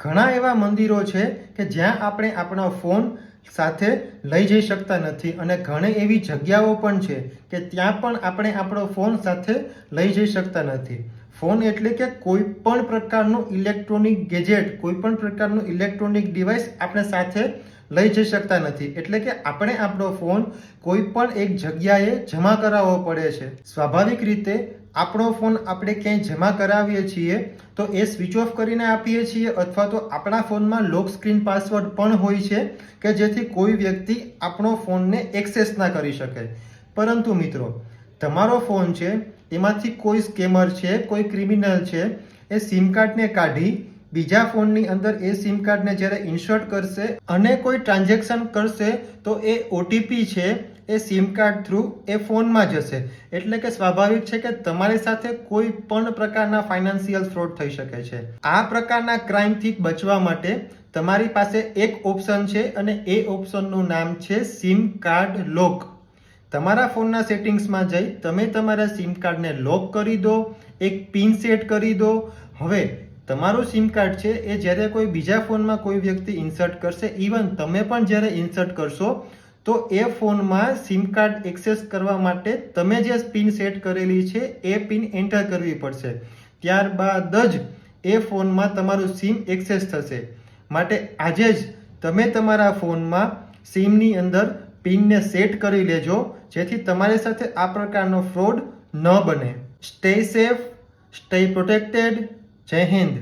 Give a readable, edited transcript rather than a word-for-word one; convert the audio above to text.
ઘણા એવા મંદિરો છે કે જ્યાં આપણે આપણો ફોન સાથે લઈ જઈ શકતા નથી અને ઘણી એવી જગ્યાઓ પણ છે કે ત્યાં પણ આપણે આપણો ફોન સાથે લઈ જઈ શકતા નથી. ફોન એટલે કે કોઈ પણ પ્રકારનું ઇલેક્ટ્રોનિક ગેજેટ, કોઈ પણ પ્રકારનું ઇલેક્ટ્રોનિક ડિવાઇસ આપણે સાથે લઈ જઈ શકતા નથી. એટલે કે આપણે આપણો ફોન કોઈ પણ એક જગ્યાએ જમા કરાવવો પડે છે. સ્વાભાવિક રીતે આપણો ફોન આપણે ક્યાંય જમા કરાવીએ છીએ તો એ સ્વિચ ઓફ કરીને આપીએ છીએ અથવા તો આપણા ફોનમાં લોક સ્ક્રીન પાસવર્ડ પણ હોય છે કે જેથી કોઈ વ્યક્તિ આપણો ફોનને એક્સેસ ના કરી શકે. પરંતુ મિત્રો, તમારો ફોન છે એમાંથી કોઈ સ્કેમર છે, કોઈ ક્રિમિનલ છે, એ સિમ કાર્ડને કાઢી બીજા ફોનની અંદર એ સિમ કાર્ડને જ્યારે ઇન્સર્ટ કરશે અને કોઈ ટ્રાન્ઝેક્શન કરશે તો એ ઓટીપી છે એ સિમ કાર્ડ થ્રુ એ ફોનમાં જશે. એટલે કે સ્વાભાવિક છે કે તમારી સાથે કોઈ પણ પ્રકારના ફાઇનાન્શિયલ ફ્રોડ થઈ શકે છે. આ પ્રકારના ક્રાઇમથી બચવા માટે તમારી પાસે એક ઓપ્શન છે અને એ ઓપ્શનનું નામ છે સિમ કાર્ડ લોક. તમારા ફોનના સેટિંગ્સમાં જઈ તમે તમારા સિમ કાર્ડને લોક કરી દો, એક પિન સેટ કરી દો. હવે તમારું સિમ કાર્ડ છે એ જ્યારે કોઈ બીજા ફોનમાં કોઈ વ્યક્તિ ઇન્સર્ટ કરશે, ઇવન તમે પણ જ્યારે ઇન્સર્ટ કરશો તો એ ફોનમાં સિમ કાર્ડ એક્સેસ કરવા માટે તમે જે પિન સેટ કરેલી છે એ પિન એન્ટર કરવી પડશે. ત્યારબાદ જ એ ફોનમાં તમારું સિમ એક્સેસ થશે. માટે આજે જ તમે તમારા ફોનમાં સિમની અંદર પિનને સેટ કરી લેજો જેથી તમારી સાથે આ પ્રકારનો ફ્રોડ ન બને. Stay safe, stay protected. જય હિન્દ.